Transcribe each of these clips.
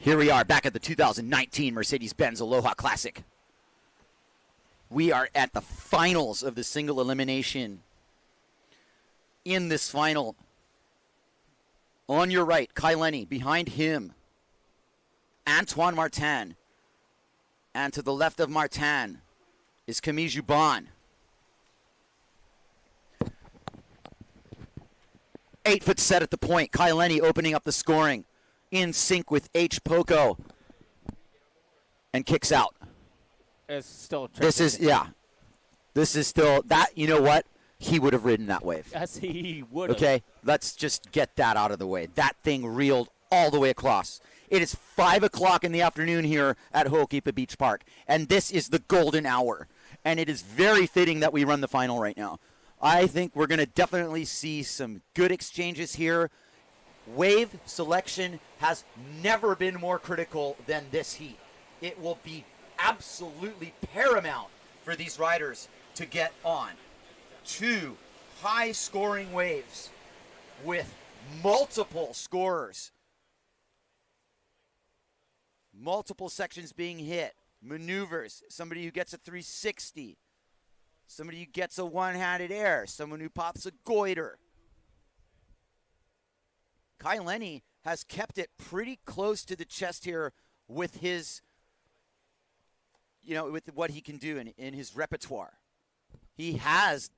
Here we are back at the 2019 Mercedes-Benz Aloha Classic. We are at the finals of the single elimination. In this final, on your right, Lenny. Behind him, Antoine Martin. And to the left of Martin is Camille Juban. 8-foot set at the point. Lenny opening up the scoring. In sync with H. Poco. And kicks out. It's still This is, yeah. This is still, that, you know what? He would have ridden that wave. Yes, he would have. Okay, let's just get that out of the way. That thing reeled all the way across. It is 5 o'clock in the afternoon here at Ho'okipa Beach Park. And this is the golden hour. And it is very fitting that we run the final right now. I think we're going to definitely see some good exchanges here. Wave selection has never been more critical than this heat. It will be absolutely paramount for these riders to get on. 2 high-scoring waves with multiple scorers. Multiple sections being hit. Maneuvers. Somebody who gets a 360. Somebody who gets a one-handed air. Someone who pops a goiter. Lenny has kept it pretty close to the chest here with his, with what he can do in his repertoire. He has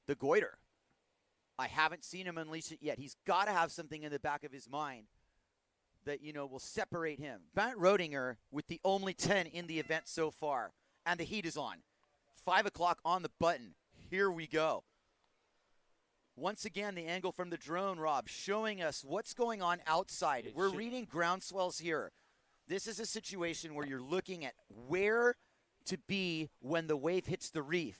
the goiter. I haven't seen him unleash it yet. He's got to have something in the back of his mind that, will separate him. Bernd Roediger with the only 10 in the event so far. And the heat is on. 5 o'clock on the button. Here we go. Once again, the angle from the drone, Rob, showing us what's going on outside. We're reading ground swells here. This is a situation where you're looking at where to be when the wave hits the reef.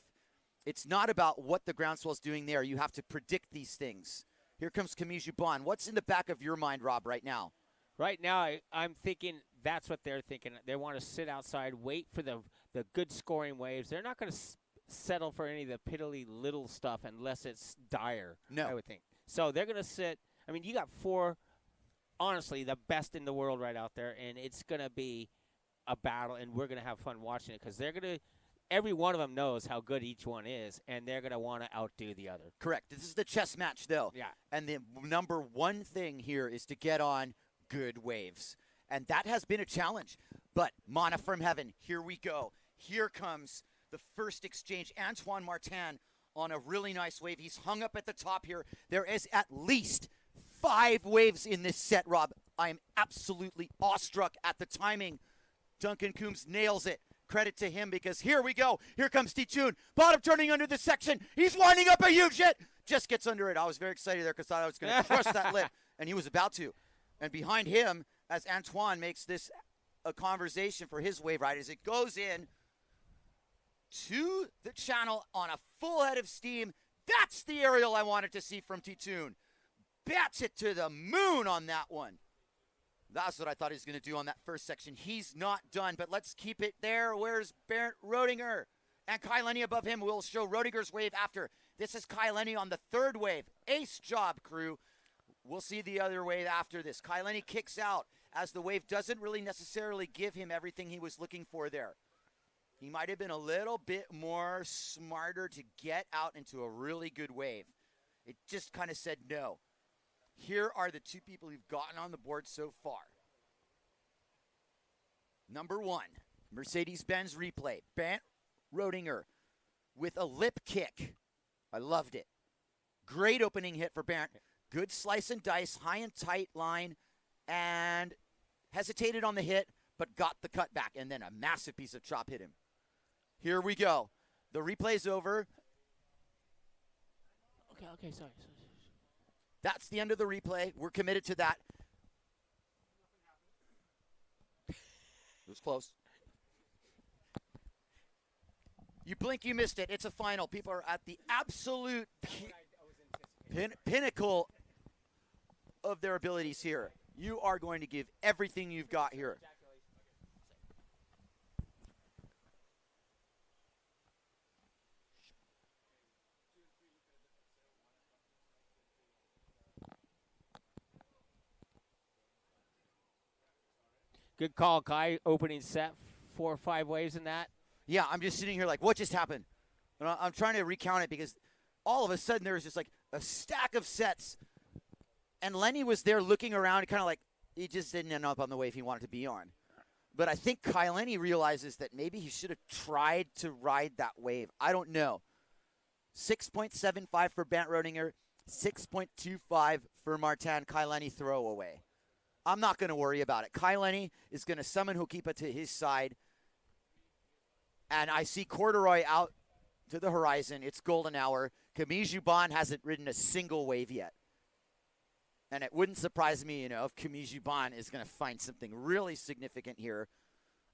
It's not about what the ground swell's doing there. You have to predict these things. Here comes Camille Juban. What's in the back of your mind, Rob, right now? Right now, I'm thinking that's what they're thinking. They want to sit outside, wait for the good scoring waves. They're not going to settle for any of the piddly little stuff unless it's dire, no. I would think. So they're going to sit. I mean, you got 4, honestly, the best in the world right out there, and it's going to be a battle, and we're going to have fun watching it because they're going to – every one of them knows how good each one is, and they're going to want to outdo the other. Correct. This is the chess match, though. Yeah. And the number one thing here is to get on good waves. And that has been a challenge. But Mana from heaven, here we go. Here comes the first exchange. Antoine Martin on a really nice wave. He's hung up at the top here. There is at least 5 waves in this set, Rob. I am absolutely awestruck at the timing. Duncan Coombs nails it. Credit to him because here we go. Here comes T-Tune. Bottom turning under the section. He's winding up a huge hit. Just gets under it. I was very excited there because I thought I was going to crush that lip. And he was about to. And behind him, as Antoine makes this a conversation for his wave ride, as it goes in to the channel on a full head of steam. That's the aerial I wanted to see from T-Tune. Bats it to the moon on that one. That's what I thought he was going to do on that first section. He's not done, but let's keep it there. Where's Bernd Roediger? And Lenny above him. We'll show Roediger's wave after. This is Lenny on the 3rd wave. Ace job, crew. We'll see the other wave after this. Lenny kicks out as the wave doesn't really necessarily give him everything he was looking for there. He might have been a little bit more smarter to get out into a really good wave. It just kind of said no. Here are the 2 people who've gotten on the board so far. Number 1, Mercedes-Benz replay. Bernd Roediger with a lip kick. I loved it. Great opening hit for Bernd. Good slice and dice, high and tight line, and hesitated on the hit, but got the cut back, and then a massive piece of chop hit him. Here we go. The replay's over. Okay, sorry. That's the end of the replay. We're committed to that. It was close. You blink, you missed it. It's a final. People are at the absolute pinnacle of their abilities here. You are going to give everything you've got here. Good call, Kai. Opening set, 4 or 5 waves in that. Yeah, I'm just sitting here like, what just happened? And I'm trying to recount it because all of a sudden there was just like a stack of sets. And Lenny was there looking around, kind of like he just didn't end up on the wave he wanted to be on. But I think Lenny realizes that maybe he should have tried to ride that wave. I don't know. 6.75 for Bernd Roediger, 6.25 for Martin. Lenny throwaway. I'm not going to worry about it. Lenny is going to summon Hokipa to his side. And I see Corduroy out to the horizon. It's golden hour. Camille Juban hasn't ridden a single wave yet. And it wouldn't surprise me, if Camille Juban is going to find something really significant here.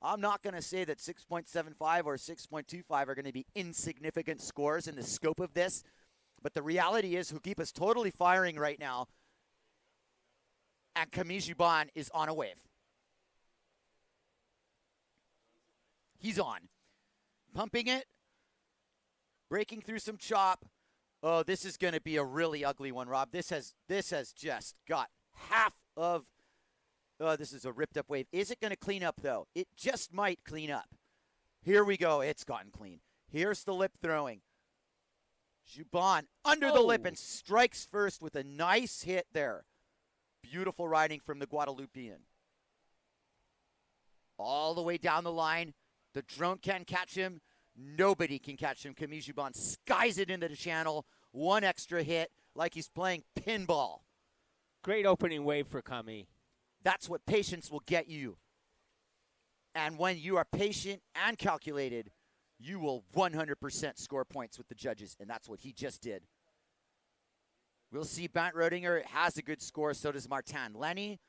I'm not going to say that 6.75 or 6.25 are going to be insignificant scores in the scope of this. But the reality is Hokipa's totally firing right now. And Camille Juban is on a wave. He's on. Pumping it. Breaking through some chop. Oh, this is going to be a really ugly one, Rob. This has just got half of. Oh, this is a ripped up wave. Is it going to clean up, though? It just might clean up. Here we go. It's gotten clean. Here's the lip throwing. Juban under the lip and strikes first with a nice hit there. Beautiful riding from the Guadalupean. All the way down the line. The drone can't catch him. Nobody can catch him. Camille Juban skies it into the channel. One extra hit like he's playing pinball. Great opening wave for Camille. That's what patience will get you. And when you are patient and calculated, you will 100% score points with the judges, and that's what he just did. We'll see Bernd Roediger has a good score, so does Martin. Lenny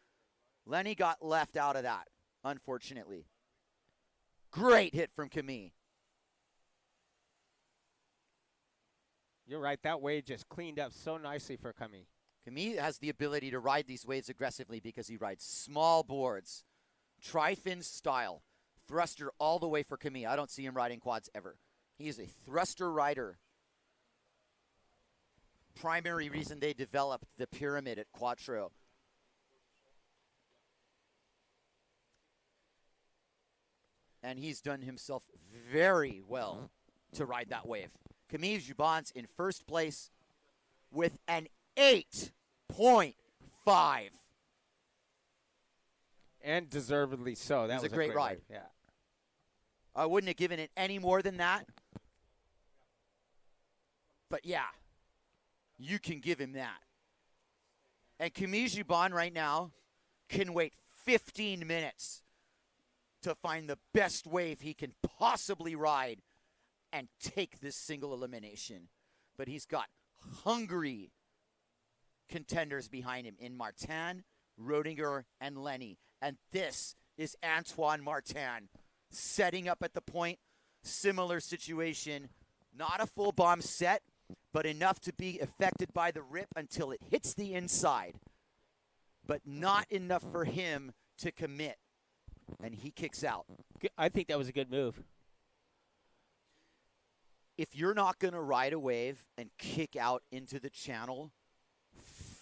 got left out of that, unfortunately. Great hit from Camille. You're right. That wave just cleaned up so nicely for Camille. Camille has the ability to ride these waves aggressively because he rides small boards. Tri-fin style. Thruster all the way for Camille. I don't see him riding quads ever. He is a thruster rider. Primary reason they developed the pyramid at Quatro. And he's done himself very well to ride that wave. Camille Juban's in first place with an 8.5. And deservedly so. That was a great ride. Wave. Yeah. I wouldn't have given it any more than that. But yeah, you can give him that. And Camille Juban right now can wait 15 minutes to find the best wave he can possibly ride and take this single elimination. But he's got hungry contenders behind him in Martin, Roediger, and Lenny. And this is Antoine Martin setting up at the point. Similar situation. Not a full bomb set, but enough to be affected by the rip until it hits the inside. But not enough for him to commit. And he kicks out. I think that was a good move. If you're not going to ride a wave and kick out into the channel,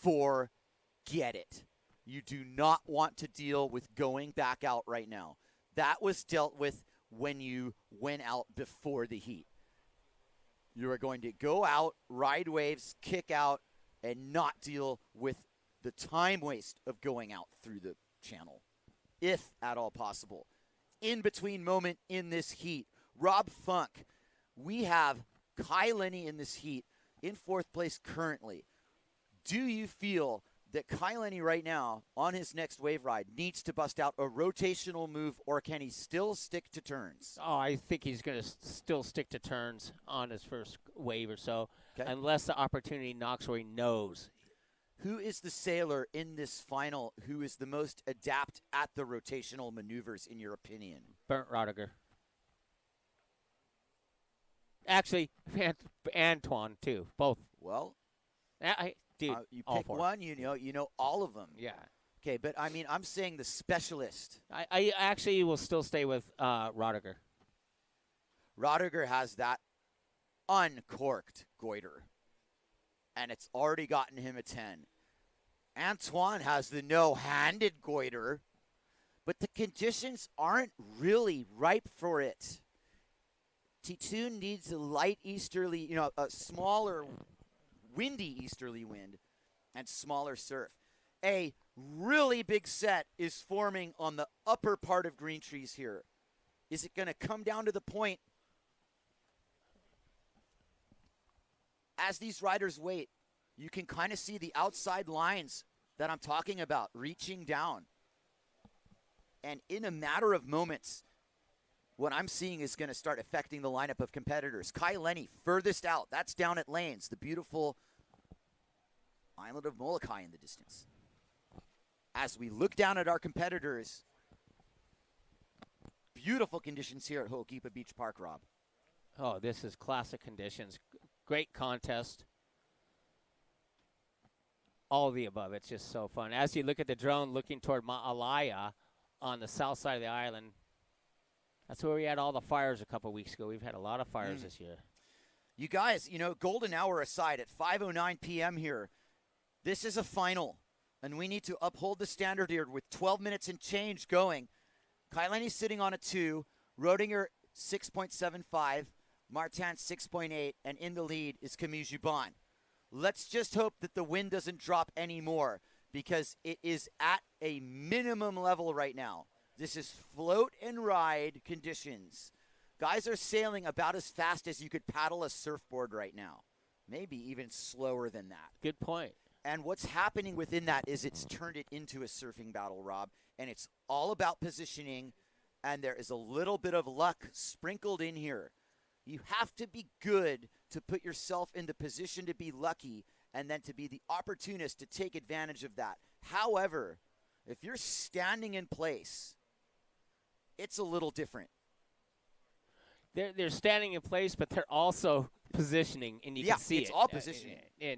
forget it. You do not want to deal with going back out right now. That was dealt with when you went out before the heat. You are going to go out, ride waves, kick out, and not deal with the time waste of going out through the channel, if at all possible. In between moment in this heat, Rob Funk, we have Lenny in this heat in fourth place currently. Do you feel that Lenny right now on his next wave ride needs to bust out a rotational move, or can he still stick to turns? Oh, I think he's going to still stick to turns on his first wave or so, unless the opportunity knocks where he knows. Who is the sailor in this final who is the most adept at the rotational maneuvers, in your opinion? Bernd Roediger. Actually, Antoine, too. Both. Well, dude, you pick one, you know all of them. Yeah. Okay, but I mean, I'm saying the specialist. I actually will still stay with Roediger. Roediger has that uncorked goiter, and it's already gotten him a 10. Antoine has the no-handed goiter, but the conditions aren't really ripe for it. T2 needs a light easterly, a smaller, windy easterly wind and smaller surf. A really big set is forming on the upper part of Green Trees here. Is it going to come down to the point as these riders wait? You can kind of see the outside lines that I'm talking about reaching down. And in a matter of moments, what I'm seeing is going to start affecting the lineup of competitors. Lenny furthest out. That's down at Lanes, the beautiful island of Molokai in the distance. As we look down at our competitors, beautiful conditions here at Ho'okipa Beach Park, Rob. Oh, this is classic conditions. Great contest. All of the above. It's just so fun. As you look at the drone looking toward Ma'alaya on the south side of the island, that's where we had all the fires a couple weeks ago. We've had a lot of fires this year. You guys, golden hour aside at 5:09 p.m. here, this is a final, and we need to uphold the standard here with 12 minutes and change going. Lenny's sitting on a 2, Roediger 6.75, Martin 6.8, and in the lead is Camille Juban. Let's just hope that the wind doesn't drop anymore because it is at a minimum level right now. This is float and ride conditions. Guys are sailing about as fast as you could paddle a surfboard right now. Maybe even slower than that. Good point. And what's happening within that is it's turned it into a surfing battle, Rob. And it's all about positioning. And there is a little bit of luck sprinkled in here. You have to be good to put yourself in the position to be lucky and then to be the opportunist to take advantage of that. However, if you're standing in place, it's a little different. They're standing in place, but they're also positioning, and you can see it's all positioning.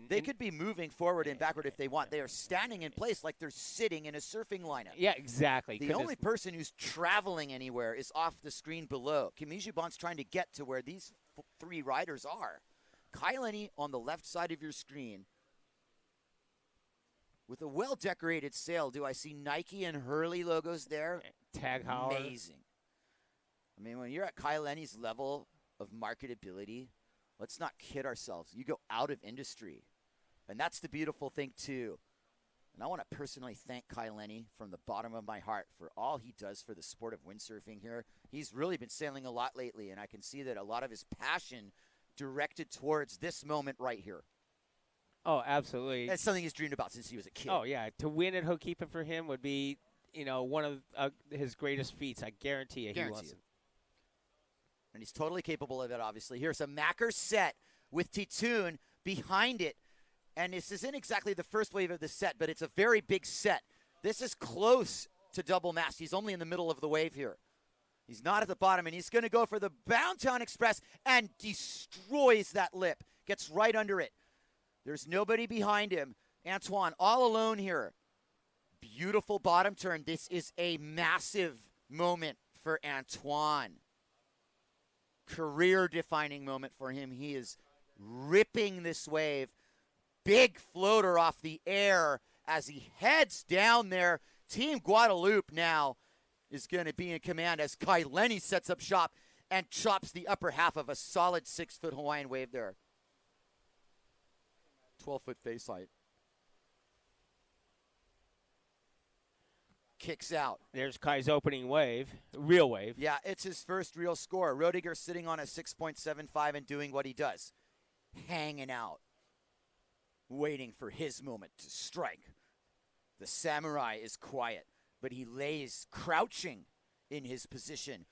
They could be moving forward and backward if they want. They are standing in place like they're sitting in a surfing lineup. Yeah, exactly. The only person who's traveling anywhere is off the screen below. Camille Juban's trying to get to where these 3 riders are. Lenny on the left side of your screen with a well-decorated sail. Do I see Nike and Hurley logos there? Tag Howard. Amazing. I mean, when you're at Lenny's level of marketability, let's not kid ourselves. You go out of industry. And that's the beautiful thing, too. And I want to personally thank Lenny from the bottom of my heart for all he does for the sport of windsurfing here. He's really been sailing a lot lately, and I can see that a lot of his passion directed towards this moment right here. Oh, absolutely. That's something he's dreamed about since he was a kid. Oh, yeah. To win at Ho'okipa for him would be, one of his greatest feats. I guarantee you he wants it. And he's totally capable of it, obviously. Here's a Macker set with T-Tune behind it. And this isn't exactly the first wave of the set, but it's a very big set. This is close to double mast. He's only in the middle of the wave here. He's not at the bottom, and he's going to go for the Boundtown Express and destroys that lip. Gets right under it. There's nobody behind him. Antoine all alone here. Beautiful bottom turn. This is a massive moment for Antoine. Career-defining moment for him. He is ripping this wave. Big floater off the air as he heads down there. Team Guadalupe now is going to be in command as Lenny sets up shop and chops the upper half of a solid 6-foot Hawaiian wave there. 12-foot face height. Kicks out. There's Kai's opening wave, real wave. Yeah, it's his first real score. Roediger sitting on a 6.75 and doing what he does. Hanging out. Waiting for his moment to strike. The samurai is quiet, but he lays crouching in his position,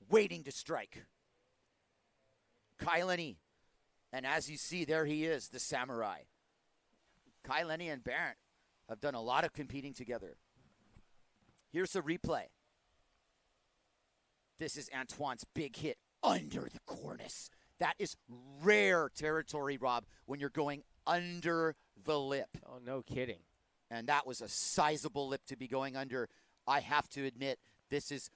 waiting to strike. Lenny, and as you see, there he is, the samurai. Lenny and Bernd have done a lot of competing together. Here's a replay. This is Antoine's big hit under the cornice. That is rare territory, Rob, when you're going under the lip. Oh, no kidding. And that was a sizable lip to be going under. I have to admit, this is,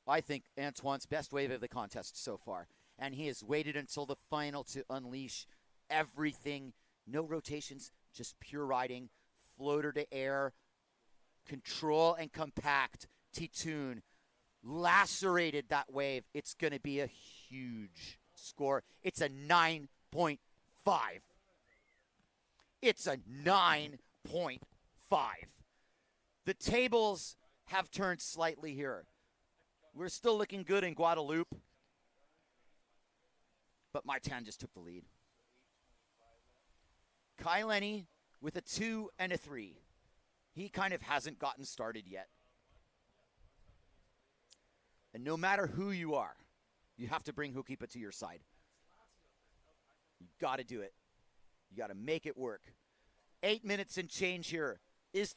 I think, Antoine's best wave of the contest so far. And he has waited until the final to unleash everything. No rotations, just pure riding, floater to air, control and compact, Titoon lacerated that wave, it's going to be a huge score. It's a 9.5. It's a 9.5. The tables have turned slightly here. We're still looking good in Guadeloupe, but Martin just took the lead. Lenny with a 2 and a 3. He kind of hasn't gotten started yet. And no matter who you are, you have to bring Hukipa to your side. You got to do it. You got to make it work. 8 minutes and change here. Is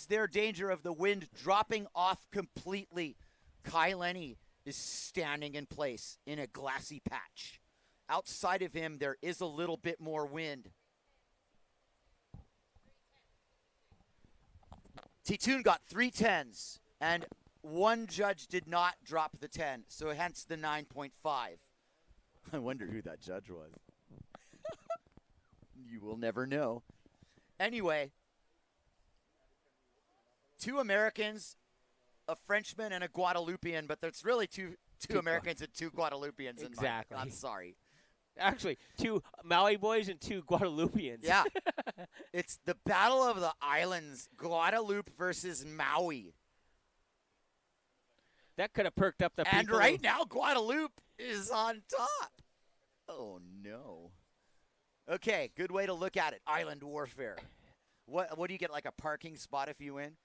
there danger of the wind dropping off completely? Lenny is standing in place in a glassy patch. Outside of him, there is a little bit more wind. Titoon got 3 10s, and one judge did not drop the 10, so hence the 9.5. I wonder who that judge was. You will never know. Anyway, 2 Americans, a Frenchman, and a Guadeloupean, but there's really two Americans and 2 Guadeloupeans. Exactly. I'm sorry. Actually, 2 Maui boys and 2 Guadeloupeans. Yeah. It's the Battle of the Islands, Guadeloupe versus Maui. That could have perked up the people. And right now, Guadeloupe is on top. Oh, no. Okay, good way to look at it. Island warfare. What do you get, like a parking spot if you win?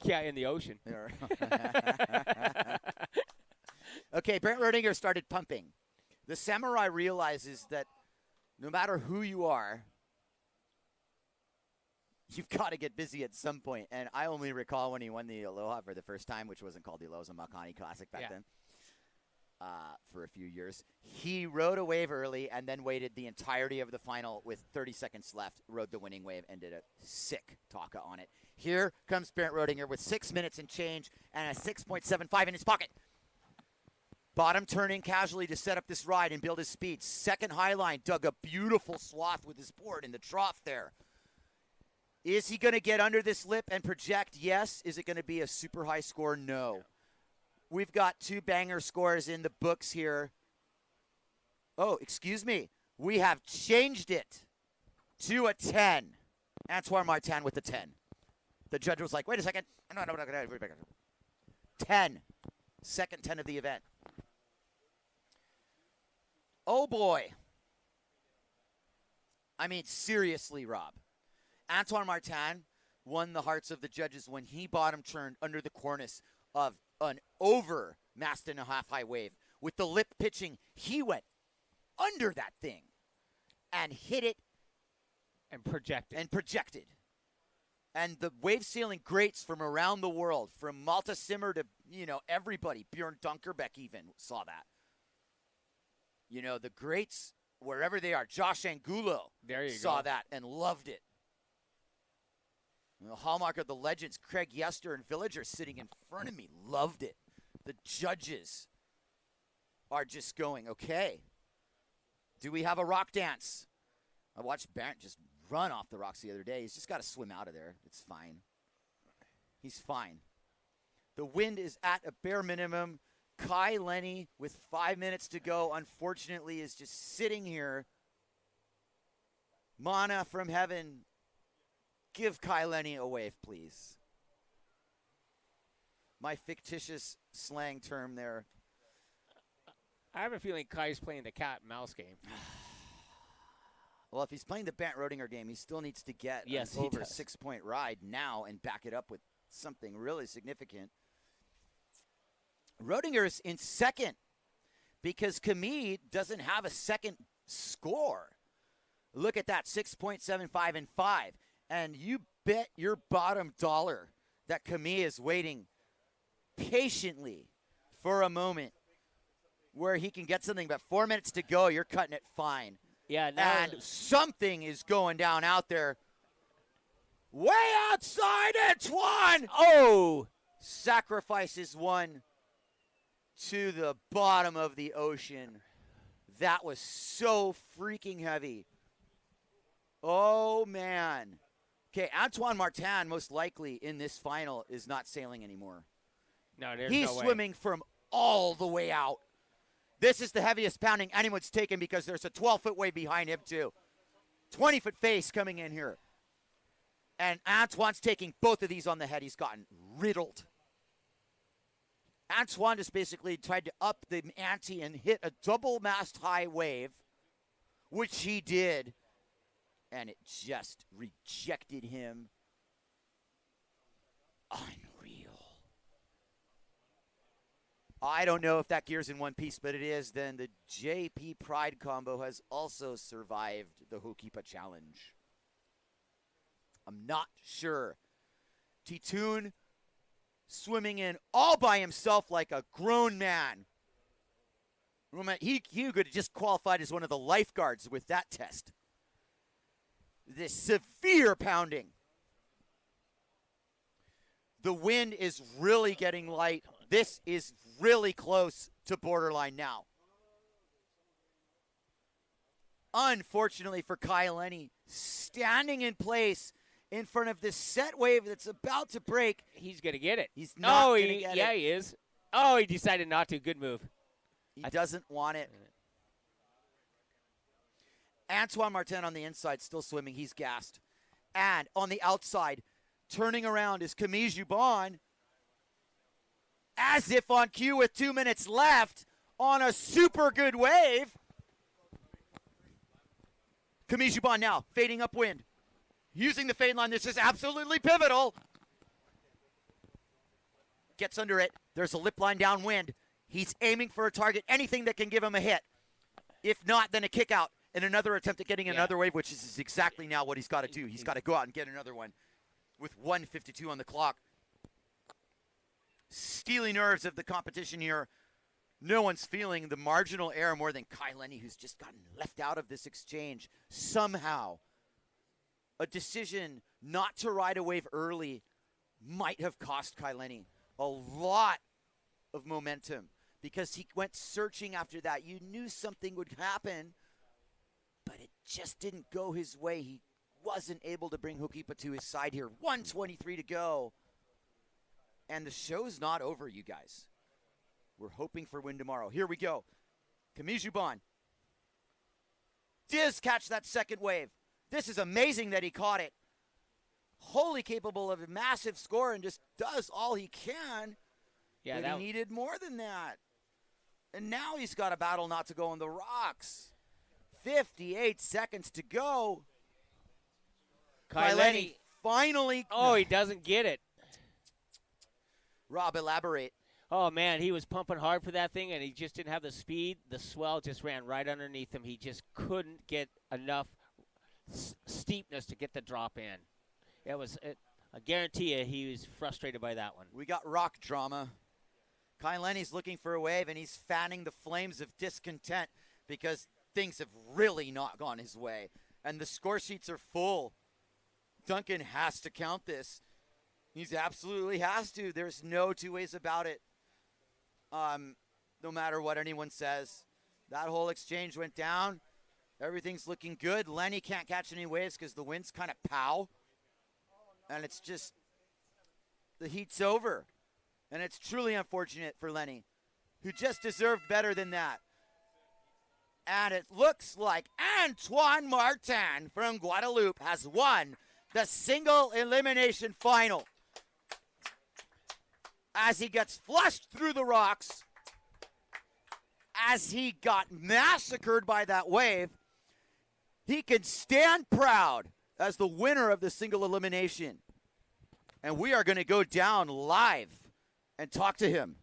Yeah, in the ocean. Okay, Bernd Roediger started pumping. The Samurai realizes that no matter who you are, you've got to get busy at some point. And I only recall when he won the Aloha for the first time, which wasn't called the Aloha, it was a Makani Classic back then, for a few years. He rode a wave early and then waited the entirety of the final with 30 seconds left, rode the winning wave, and did a sick taka on it. Here comes Bernd Roediger with 6 minutes and change and a 6.75 in his pocket. Bottom turning casually to set up this ride and build his speed. Second high line, dug a beautiful swath with his board in the trough there. Is he going to get under this lip and project? Yes. Is it going to be a super high score? No. We've got 2 banger scores in the books here. Oh, excuse me. We have changed it to a 10. Antoine Martin with the 10. The judge was like, wait a second. No. 10. Second 10 of the event. Oh, boy. I mean, seriously, Rob. Antoine Martin won the hearts of the judges when he bottom turned under the cornice of an over mast and a half high wave. With the lip pitching, he went under that thing and hit it and projected. And the wave sailing greats from around the world, from Malta Simmer to, everybody, Bjorn Dunkerbeck even saw that. The greats, wherever they are, Josh Angulo saw that and loved it. The hallmark of the legends, Craig Yester and Villager sitting in front of me, loved it. The judges are just going, okay, do we have a rock dance? I watched Bernd just run off the rocks the other day. He's just got to swim out of there. It's fine. He's fine. The wind is at a bare minimum. Lenny, with 5 minutes to go, unfortunately, is just sitting here. Mana from heaven, give Lenny a wave, please. My fictitious slang term there. I have a feeling Kai's playing the cat and mouse game. Well, if he's playing the Bernd Roediger game, he still needs to get an over 6-point ride now and back it up with something really significant. Roediger is in second because Camille doesn't have a second score. Look at that, 6.75 and 5. And you bet your bottom dollar that Camille is waiting patiently for a moment where he can get something. But 4 minutes to go, you're cutting it fine. Yeah, and something is going down out there. Way outside, Antoine! Oh! Sacrifices one to the bottom of the ocean. That was so freaking heavy. Oh, man. Okay, Antoine Martin, most likely in this final, is not sailing anymore. No, there's He's no way. swimming from all the way out. This is the heaviest pounding anyone's taken because there's a 12-foot wave behind him, too. 20-foot face coming in here. And Antoine's taking both of these on the head. He's gotten riddled. Antoine just basically tried to up the ante and hit a double-mast high wave, which he did, and it just rejected him. Unreal. I don't know if that gear's in one piece, but it is. Then the JP Pride combo has also survived the Hokipa Challenge. I'm not sure. Titoon swimming in all by himself like a grown man. He could have just qualified as one of the lifeguards with that test. This severe pounding. The wind is really getting light. This is really close to borderline now. Unfortunately for Lenny, standing in place in front of this set wave that's about to break. He's going to get it. He's not going to get it. Yeah, he is. Oh, he decided not to. Good move. He doesn't want it. Antoine Martin on the inside still swimming. He's gassed. And on the outside, turning around is Camille Juban, as if on cue with 2 minutes left on a super good wave. Camille Juban now fading upwind. Using the fade line. This is absolutely pivotal. Gets under it. There's a lip line downwind. He's aiming for a target, anything that can give him a hit. If not, then a kick out and another attempt at getting another wave, which is exactly now what he's got to do. He's got to go out and get another one with 1:52 on the clock. Steely nerves of the competition here. No one's feeling the marginal error more than Lenny, who's just gotten left out of this exchange. Somehow, a decision not to ride a wave early might have cost Lenny a lot of momentum because he went searching after that. You knew something would happen, but it just didn't go his way. He wasn't able to bring Hokipa to his side here. 1:23 to go. And the show's not over, you guys. We're hoping for win tomorrow. Here we go. Camille Juban. Does catch that second wave. This is amazing that he caught it. Wholly capable of a massive score and just does all he can. Yeah, but he needed more than that. And now he's got a battle not to go on the rocks. 58 seconds to go. Lenny finally. Oh, he doesn't get it. Rob, elaborate. Oh, man, he was pumping hard for that thing, and he just didn't have the speed. The swell just ran right underneath him. He just couldn't get enough steepness to get the drop in. I guarantee you he was frustrated by that one. We got rock drama. Lenny's looking for a wave, and he's fanning the flames of discontent because things have really not gone his way. And the score sheets are full. Duncan has to count this. He absolutely has to. There's no two ways about it. No matter what anyone says. That whole exchange went down. Everything's looking good. Lenny can't catch any waves because the wind's kind of pow. And it's just, the heat's over. And it's truly unfortunate for Lenny, who just deserved better than that. And it looks like Antoine Martin from Guadeloupe has won the single elimination final. As he gets flushed through the rocks, as he got massacred by that wave, he can stand proud as the winner of the single elimination. And we are going to go down live and talk to him.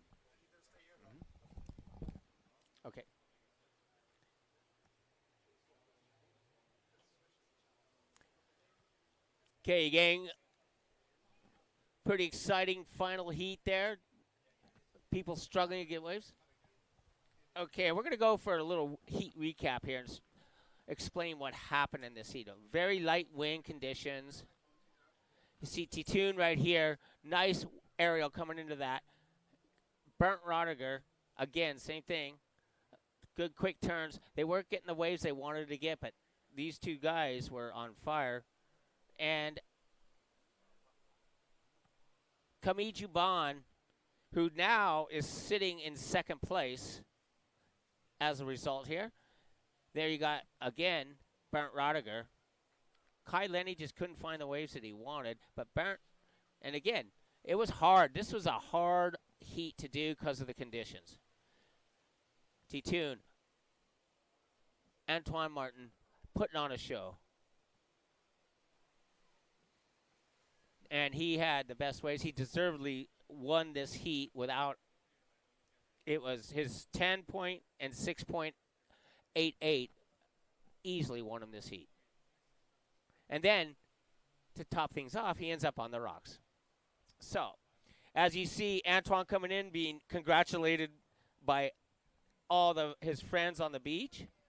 Okay. Okay, gang. Pretty exciting final heat there. People struggling to get waves. Okay, we're going to go for a little heat recap here and explain what happened in this heat. Very light wind conditions. You see Titoon right here. Nice aerial coming into that. Bernd Roediger, again, same thing. Good quick turns. They weren't getting the waves they wanted to get, but these two guys were on fire. And Camille Juban who now is sitting in second place as a result here. There you got, again, Bernd Roediger. Lenny just couldn't find the waves that he wanted, but Bernd, and again, it was hard. This was a hard heat to do because of the conditions. T-Tune, Antoine Martin putting on a show. And he had the best waves. He deservedly won this heat without, it was his 10 point and 6.88 easily won him this heat. And then, to top things off, he ends up on the rocks. So, as you see Antoine coming in, being congratulated by all his friends on the beach,